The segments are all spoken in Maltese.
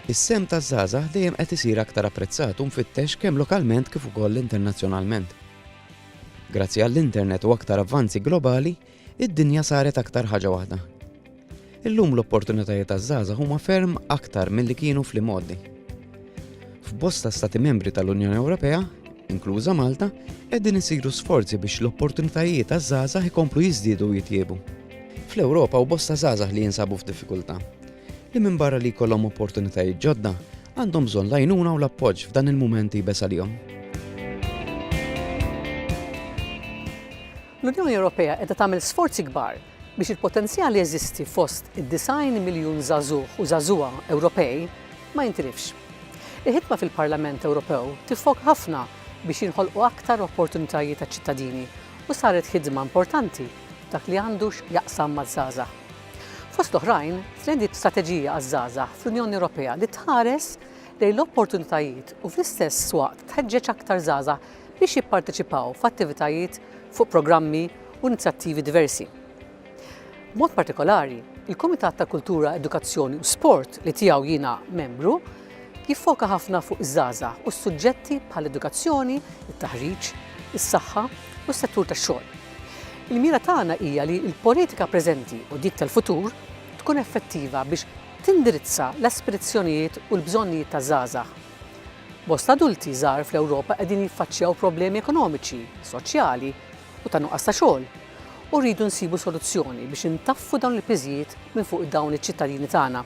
Is-sem taż-żgħażagħ dejjem qed isir aktar apprezzat u mfittex kemm lokalment kif ukoll internazzjonalment. Grazzi għall-internet u aktar avvanzi globali, id-dinja saret aktar ħaġa waħda. Illum l-opportunitajiet taż-żgħażagħ huma ferm aktar milli kienu fl-imoddi. F'bosta stati membri tal-Unjoni Ewropea, inkluża Malta, qegħdin isiru sforzi biex l-opportunitajiet taż-żgħażagħ ikomplu jiżdiedu u jitjiebu. Fl-Ewropa u bosta żgħażagħ li jinsabu f'diffikultà. Li minn barra li jkollhom opportunitajiet ġodda, għandhom bżonn l-għajnuna u l-appoġġ f'dan il-mument jibes għalihom. L-Unjoni Ewropea qiegħda tagħmel sforzi kbar biex il-potenzjal jeżisti fost id-9 miljun żagħżugħ u żagħżugħa Ewropej ma jintilifx. Il-ħidma fil-Parlament Ewropew tifok ħafna biex jinħolqu aktar opportunitajiet taċ-ċittadini u saret ħidma importanti dak li għandux jaqsam maż-żgħażagħ. Fost oħrajn, tnediet strateġija għaż-żgħażagħ fl-Unjoni Ewropea li tħares lejn l-opportunitajiet u fl-istess waqt tħeġġeġ aktar żgħażagħ biex jipparteċipaw f'attivitajiet fuq programmi u inizjattivi diversi. B'mod partikolari, il-Kumitat ta' Kultura, Edukazzjoni u Sport li tiegħu jiena membru jiffoka ħafna fuq iż-żgħażagħ u s-suġġetti bħall-edukazzjoni, it-taħriġ, is-saħħa u s-settur tax-xogħol. Il-mira tagħna hija li l-politika preżenti u dik tal-futur tkun effettiva biex tindirizza l-aspirazzjonijiet u l-bżonnijiet taż-żgħażagħ. Bosta adulti żgħar fl-Ewropa qegħdin jiffaċċjaw problemi ekonomiċi, soċjali u ta' nuqqas ta' xogħol u rridu nsibu soluzzjoni biex intaffu dawn il-piżijiet minn fuq dawn iċ-ċittadini tagħna.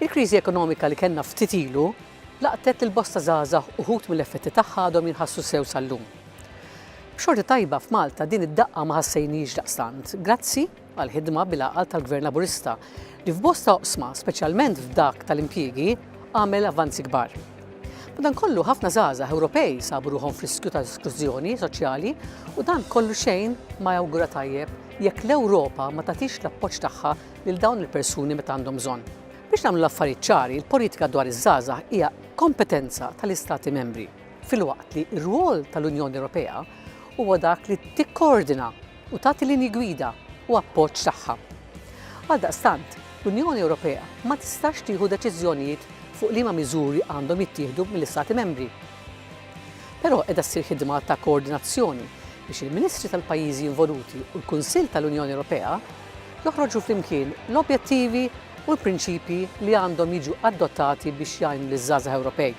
Il-kriżi ekonomika li kellna ftit ilu laqtet lil bosta żgħażagħ uħud mill-effetti tagħha għadhom jinħassu sew sal-lum. B'xorti tajba f'Malta din id-daqqa ma ħassejniex daqstant, grazzi għal ħidma bil-għaqal tal-Gvern Laburista li f'bosta oqsma, speċjalment f'dak tal-impjiegi, għamel avvanzi kbar. Madankollu ħafna żgħażagħ Ewropej sabu ruħhom f'riskju ta' esklużjoni soċjali u dan kollu xejn ma jawgura tajjeb jekk l-Ewropa ma tagħtix l-appoġġ tagħha lil dawn il-persuni meta għandhom bżonn. Biex nagħmlu l-affarijiet ċari, il-politika dwar iż-żgħażagħ hija kompetenza tal-Istati membri, filwaqt li r-rwol tal-Unjoni Ewropea huwa dak li tikkoordina u tagħti linji gwida u appoġġ tagħha. Għaldaqstant, l-Unjoni Ewropea ma tistax tieħu deċiżjonijiet fuq liema miżuri għandhom jittieħdu mill-Istati membri. Però qiegħda ssir ħidma ta' koordinazzjoni biex il-Ministri tal-pajjiżi involuti u l-Kunsill tal-Unjoni Ewropea joħroġu flimkien l-objettivi u l-prinċipji li għandhom jiġu adottati biex jgħinu liż-żgħażagħ Ewropej.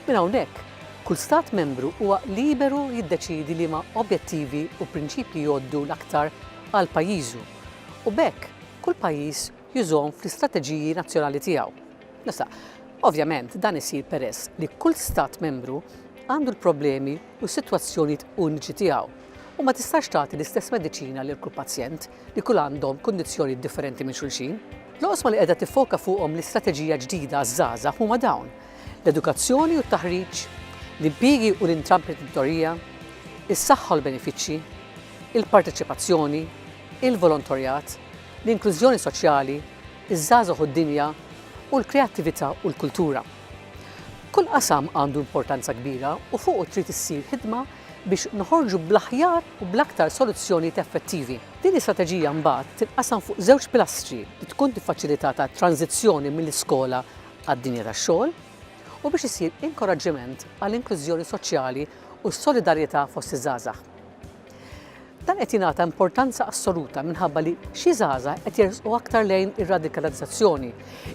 Minn hawnhekk, kull stat membru huwa liberu jiddeċiedi liema objettivi u prinċipji jgħoddu l-aktar għal pajjiżu u b'hekk kull pajjiż jużhom fl-istrateġiji nazzjonali tiegħu. Nista, ovvjament dan isir peress li kull stat membru għandu l-problemi u s-sitwazzjonijiet uniċi tiegħu u ma tistax tagħti l-istess mediċina lil kull pazjent li kull għandhom kundizzjoni differenti minn xulxin. L-oqsma li qiegħda tiffoka fuqhom l-istrateġija ġdida għaż-żgħażagħ huma dawn: l-edukazzjoni u t-taħriġ, l-impjiegi u l-intraprenditorija, is-saħħa u l-benefiċċji, il-parteċipazzjoni, il-volontorjat, l-inklużjoni soċjali, iż-żgħażagħ u d-dinja u l-kreattività u l-kultura. Kull qasam għandu importanza kbira u fuq trid issir ħidma biex noħorġu bl-aħjar u bl-aktar soluzzjonijiet effettivi. Din l-istrateġija mbagħad tinqasam fuq żewġ pilastri li tkun tiffaċilitata tranzizzjoni mill-iskola għad-dinja tax-xogħol u biex isir inkoraġġiment għall-inklużjoni soċjali u s-solidarjetà fost iż-żgħażagħ. Dan qed jingħata importanza assoluta minħabba li xi żgħażagħ qed jersqu aktar lejn ir-radikalizzazzjoni,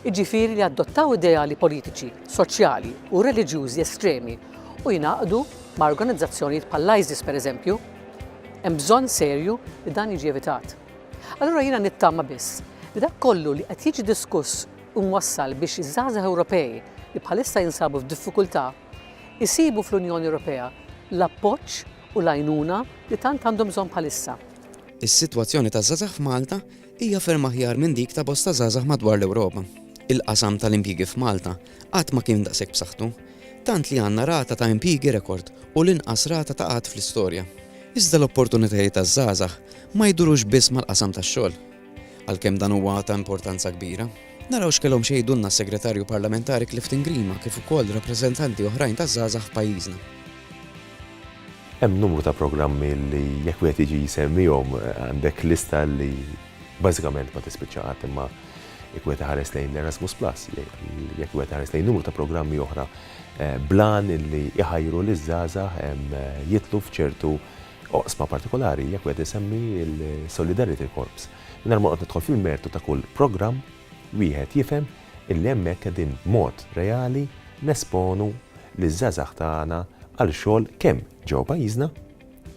jiġifieri li adottaw ideali politiċi, soċjali u reliġjużi estremi u jingħaqdu ma' organizzazzjonijiet bħall-ISIS pereżempju. Hemm bżonn serju li dan jiġi evitat. Allura jiena nittama biss li dak kollu li qed jiġi diskuss u mwassal biex iż-żgħażagħ Ewropej li bħalissa jinsabu f'diffikultà isibu fl-Unjoni Ewropea l-appoġġ u l-għajnuna li tant għandhom bżonn bħalissa. Is-sitwazzjoni taż-żgħażagħ f'Malta hija ferm aħjar minn dik ta' bosta żgħażagħ madwar l-Ewropa. Il-qasam tal-impjiegi f'Malta qatt ma kien daqshekk b'saħħtu, tant li għandna rata ta' impjiegi rekord u l-inqas rata ta' qatt fl-istorja. Iżda l-opportunitajiet taż-żgħażagħ ma jdurux biss mal-qasam tax-xogħol. Għalkemm dan huwa ta' importanza kbira, naraw x'kellhom xejdulna s-Segretarju Parlamentari Clifton Grima kif ukoll rappreżentanti oħrajn taż-żgħażagħ f'pajjiżna. Hemm numru ta' programmi li jekk wieħed jiġi jsemmihom għandek lista li bażikament ma tispiċċa qatt imma jekk wieħed ħares lejn Erasmus Plus, jekk wieħed ħares lejn numru ta' programmi oħra blan illi jħajru liż-żgħażagħ jitlu f'ċertu oqsma partikolari, jekk wieħed isemmi l-Solidarity Corps. Mingħajr ma qed nidħol fil-mertu ta' kull programm, wieħed jifhem illi hemmhekk qegħdin mod reali nesponu liż-żgħażagħ tagħna għal xogħol kemm ġew pajjiżna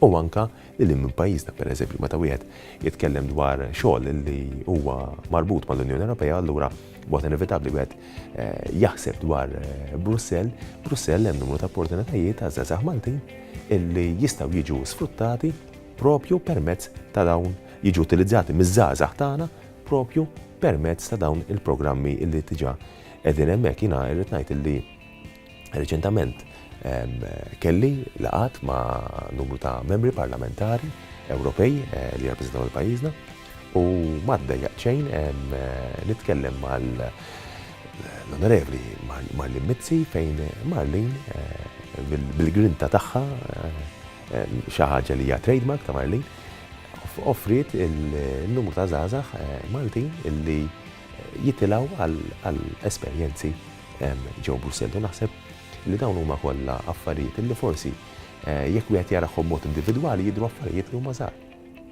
u anke lil minn pajjiżna. Pereżempju, meta wieħed jitkellem dwar xogħol li huwa marbut mal-Unjoni Ewropea, allura b'mod inevitabbli wieħed jaħseb dwar Brussell hemm numru ta' opportunitajiet ta' żgħażagħ Maltin illi jistgħu jiġu sfruttati propju permezz ta' dawn jiġu utilizzati miż-żgħażagħ tagħna propju permezz ta' dawn il-programmi illi diġà qegħdin hemmhekk. Jiena rrid ngħid illi reċentament kelli laqat ma' numru ta' membri parlamentari Ewropej li jirrappreżentaw il-pajjiżna u m'għaddejjaq xejn nitkellem mal-Onorevoli Marlin Mizzi fejn Marlin bil-grinta tagħha xi ħaġa li hija trademark ta' Marlin offrit il-numru ta' żgħażagħ Maltin illi jitilgħu għal esperjenzi ġew Brussell. U naħseb li dawn huma kollha affarijiet illi forsi jekk wieħed jarahom mod individwali jidhru affarijiet li huma żgħar.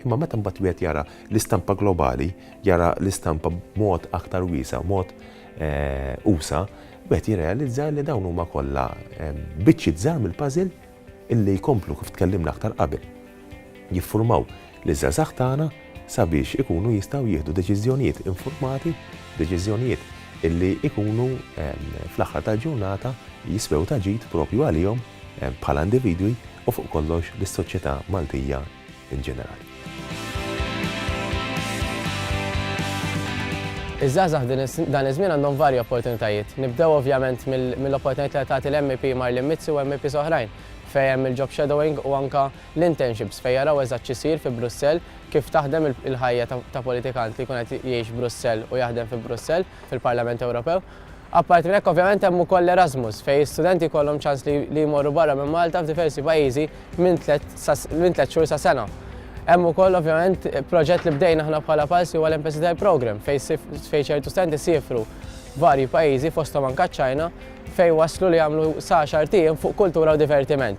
Imma meta mbagħad wieħed jara l-istampa globali, jara l-istampa b'mod aktar wiesa', mod usa, wieħed jirrealizza li dawn huma kollha biċċiet żgħar mill-puzzle illi jkomplu kif tkellimna aktar qabel. Jiffurmaw liż-żgħażagħ tagħna sabiex ikunu jistgħu jieħdu deċiżjonijiet informati, deċiżjonijiet illi ikunu fl-aħħar tal-ġurnata jiswew ta' ġid propju għalihom bħala individwi u fuq kollox lis-soċjetà Maltija in ġenerali. Iż-żgħażagħ dan iż-żmien għandhom varji opportunitajiet. Nibdew ovvjament mill-opportunità li tagħti l-MP Marlin Mizzi u MPs oħrajn fejn hemm il-job shadowing u anke l-internships fejn jaraw eżatt x'isir fi Brussell, kif taħdem il-ħajja ta' politikant li jkun qed jgħix Brussell u jaħdem fi Brussell fil-Parlament Ewropew. Apparti minn hekk ovvjament hemm ukoll Erasmus fejn studenti jkollhom ċans li jmorru barra minn Malta f'diversi pajjiżi minn 3 xhur sa sena. Hemm ukoll ovvjament proġett li bdejna aħna bħala Palsi huwa l-MPCI Program fejn ċertu studenti sifru varji pajjiżi fosthom anke ċ-Ċina fejn waslu li jagħmlu sa xartien fuq kultura u divertiment.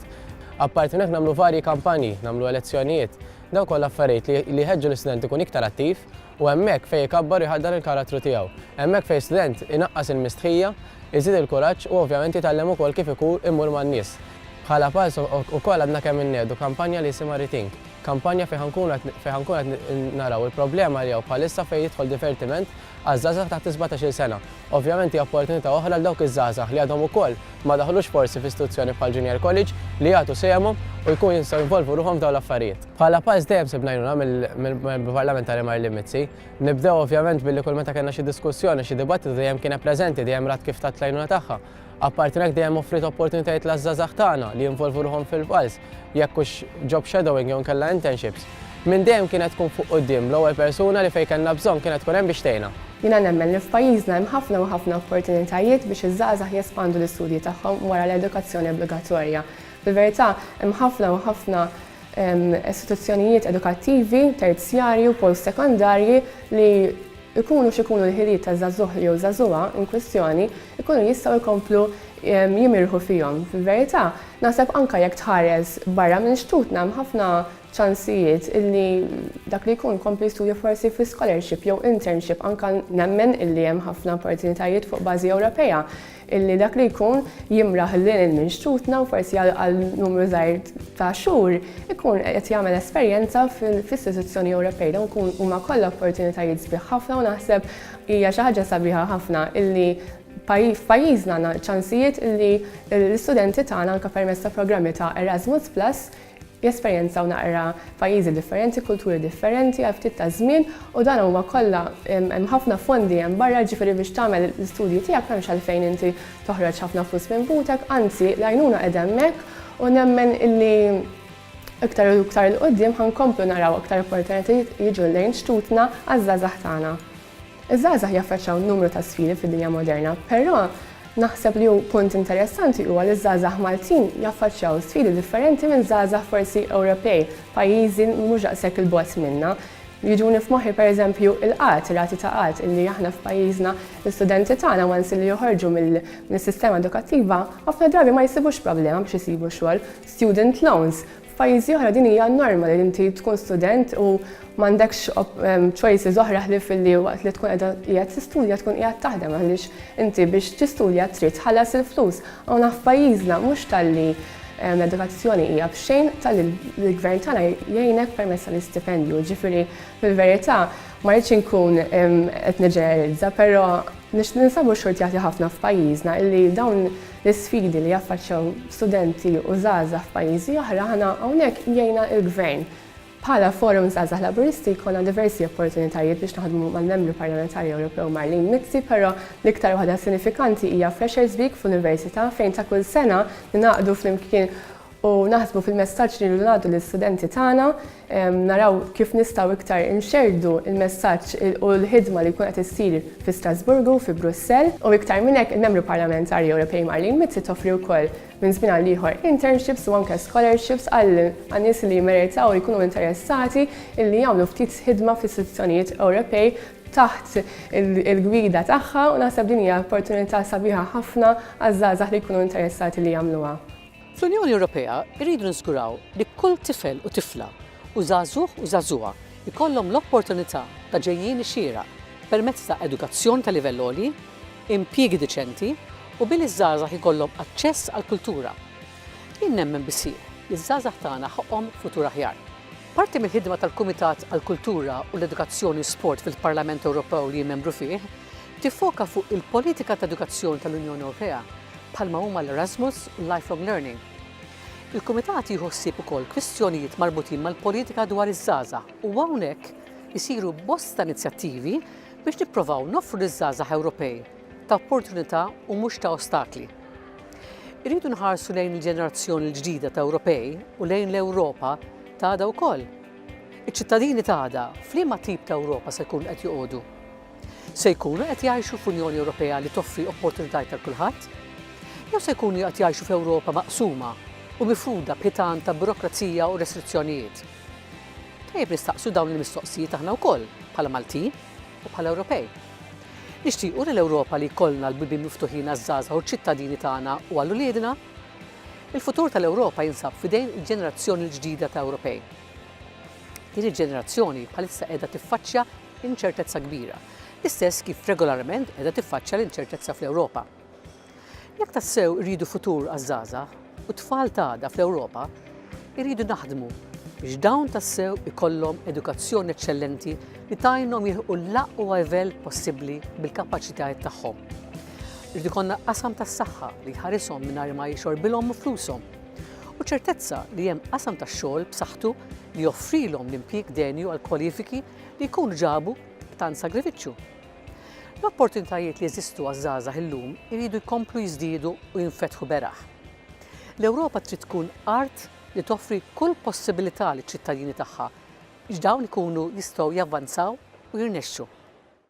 Apparti minn hekk nagħmlu varji kampanji, nagħmlu elezzjonijiet. Dawn kollha affarijiet li jħeġġu l-istudent ikun iktar attiv u hemmhekk fejn ikabbar jħaddar il-karattru tiegħu. Hemmhekk fejn student inaqqas il-mistħija, iżid il-kuraġġ u ovvjament jitgħallem ukoll kif ikun immur man-nies. Bħala Pals ukoll għadna kemm innedu kampanja li jisimha Rethink. Kampanja fejn ħankun qed naraw il-problema li hawn bħalissa fejn jidħol divertiment għaż-żgħażagħ taħt 17-il sena. Ovvjament hija opportunità oħra l dawk iż-żgħażagħ li għadhom ukoll ma daħlux forsi f'istituzzjoni bħal Junior College li jagħtu sehemhom u jkun jistgħu jinvolvu ruħhom f'dawn l-affarijiet. Bħala Pals dejjem sibna jnuna mill-parlamentari Marlin Mizzi. Nibdew ovvjament billi kull meta kellna xi diskussjoni, xi dibattitu dejjem kien preżenti, dejjem rat kif tat l-għajnuna tagħha. Apparti hekk dejjem offrit opportunitajiet l-żgħażagħ tagħna li jinvolvu ruħhom fil-Pals, jekk hux job shadowing jew nkella internships. Minn dejjem kienet tkun fuq quddiem l-ewwel persuna li fejn kellna bżonn kienet tkun hemm biex tgħinha. Jiena nemmen li f'pajjiżna hemm ħafna u ħafna opportunitajiet biex iż-żgħażagħ jespandu l-istudji tagħhom wara l-edukazzjoni obbligatorja. Fil-verità hemm ħafna u ħafna istituzzjonijiet edukattivi, terzjarji u post-sekondarji li ikunu x'ikunu l-ħiliet ta' żagħżugħ jew żagħżugħa in kwestjoni ikunu jistgħu jkomplu jimirħu fihom. Fil-verità, naħseb anke jekk tħares barra minn xtutna hemm ħafna ċansijiet illi dak li jkun kompli studju forsi fi scholarship jew internship anke nemmen illi hemm ħafna opportunitajiet fuq bażi Ewropea illi dak li jkun jimraħ lil minn xtutna u forsi għal numru żgħir ta' xhur ikun qed jagħmel esperjenza fl-istituzzjoni Ewropej. Dawn ikun huma kollha opportunitajiet sbieħ ħafna u naħseb hija xi ħaġa sabiħa ħafna illi f'pajjiżna għandna ċansijiet illi l-istudenti tagħna anke permezz ta' programmi ta' Erasmus Plus jesperjenzaw naqra pajjiżi differenti, kulturi differenti, għal ftit ta' żmien u dan huma kollha hemm ħafna fondi hemm barra ġifieri biex tagħmel l-istudji tiegħek m'hemmx għalfejn inti toħroġ ħafna flus minn butek, anzi l-għajnuna qed hemmhekk u nemmen illi iktar u iktar il-qudiem ħankomplu naraw iktar opportunitajiet jiġu lejn xtutna għaż-żgħażagħ tagħna. Iż-żgħażagħ jaffaċċjaw numru ta' sfidi fid-dinja moderna, però naħseb li hu punt interessanti huwa li żgħażagħ Maltin jaffaċċjaw sfidi differenti minn żgħażagħ forsi Ewropej, pajjiżi mhux daqshekk il-bogħod minnha. Jiġuni f'moħħi pereżempju il-qat, ir-rati ta' qat illi aħna f'pajjiżna l-istudenti tagħna once li joħorġu mill-sistema edukattiva ħafna drabi ma jsibux problema biex isibu xogħol. Student loans. F'pajjiżi oħra din hija normali li inti tkun student u m'għandekx choices oħra ħlif li waqt li tkun qiegħed tistudja tkun qiegħed taħdem għaliex inti biex tistudja trid tħallas il-flus. Hawn f'pajjiżna mhux talli l-edukazzjoni hija b'xejn tal-gvern tagħna jgħinek permezz tal-istipendju. Ġifieri fil-verità ma rridx inkun qed niġġeneralizza, però ninsabu xortjati ħafna f'pajjiżna illi dawn l-isfidi li jaffaċċjaw studenti u żgħażagħ f'pajjiżi oħra ħana hawnhekk jgħinna l-gvern. Bħala forum żgħażagħ laburisti jkollna diversi opportunitajiet biex naħdmu mal-Membru Parlamentari Ewropew Marlene Mizzi, però l-iktar waħda sinifikanti hija Freshers Week fl-Università fejn ta' kull sena ningħaqdu flimkien u naħsbu fil-messaġġ li ngħaddu lill-studenti tagħna, naraw kif nistgħu iktar inxerdu il-messaġġ u l-ħidma li jkun qed issir fi Strasburgu, fi Brussell, u iktar minn hekk il-Membru Parlamentari Ewropej Marlene Mizzi toffri wkoll minn żmien għal ieħor internships u anke scholarships għal nies li jmeritaw jkunu interessati illi jagħmlu ftit ħidma fl-istituzzjonijiet Ewropej taħt il-gwida tagħha u naħseb din hija opportunità sabiħa ħafna għaż-żgħażagħ li jkunu interessati li jagħmluha. Fl-Unjoni Ewropea irridu niżguraw li kull tifel u tifla u żagħżugħ u żagħżugħa jkollhom l-opportunità ta' ġejjin xieraq permezz ta' edukazzjoni ta' livell għoli, impjiegi diċenti u billi żgħażagħ ikollhom aċċess għall-kultura. Jien nemmen bisih li żgħażagħ tagħna ħoqhom futur aħjar. Parti mill-ħidma tal-Kumitat għall-Kultura u l-Edukazzjoni u Sport fil-Parlament Ewropew li jien membru fih tiffoka fuq il-politika ta' edukazzjoni tal-Unjoni Ewropea bħalma huma l-Erasmus u l-Lifelong Learning. Il-Kumitat jieħu ħsieb ukoll kwistjonijiet marbutin mal-politika dwar iż-żgħażagħ u hawnhekk isiru bosta inizjattivi biex nippruvaw noffru liż-żgħażagħ Ewropej ta' opportunità u mhux ta' ostakli. Irridu nħarsu lejn il-ġenerazzjoni l-ġdida ta' Ewropej u lejn l-Ewropa ta' għada wkoll. Iċ-ċittadini ta' għada f'liema tip ta' Ewropa se jkunu qed joqogħdu. Se jkunu qed jgħixu f'Unjoni Ewropea li toffri opportunitajiet tal kulħadd? Jew se jkunu qed jgħixu f'Ewropa maqsuma u mifruda b'ħitan ta' burokrazija u restrizzjonijiet. Tajjeb nistaqsu dawn il-mistoqsijiet aħna wkoll bħala Maltin u bħala Ewropej. Nixtiequ li l-Ewropa li jkollna l-bibien miftuħin għaż-żgħażagħ u ċ-ċittadini tagħna u għall-uliedna, il-futur tal-Ewropa jinsab f'idejn il-ġenerazzjoni l-ġdida ta' Ewropej. Din il-ġenerazzjoni bħalissa qiegħda tiffaċċja inċertezza kbira, l-istess kif regolarment qiegħda tiffaċċja l-inċertezza fl-Ewropa. Jekk tassew irridu futur għaż-żgħażagħ u tfal tagħna fl-Ewropa, irridu naħdmu biex dawn tassew ikollhom edukazzjoni eċċellenti li tajnhom jilħqu l-aqwa livell possibbli bil-kapaċitajiet tagħhom. Irridu jkollna qasam tas-saħħa li jħarishom mingħajr ma jixorbilhom flushom. U ċertezza li hemm qasam tax-xogħol b'saħħtu li joffrilhom l-impjieg denju għal kwalifiki li jkunu ġabu b'tant sagrifiċċju. L-opportunitajiet li jeżistu għaż-żgħażagħ illum iridu jkomplu jiżdiedu u jinfetħu beraħ. L-Ewropa trid tkun art li toffri kull possibilità liċ-ċittadini tagħha biex dawn ikunu jistgħu javvanzaw u jirnexxu.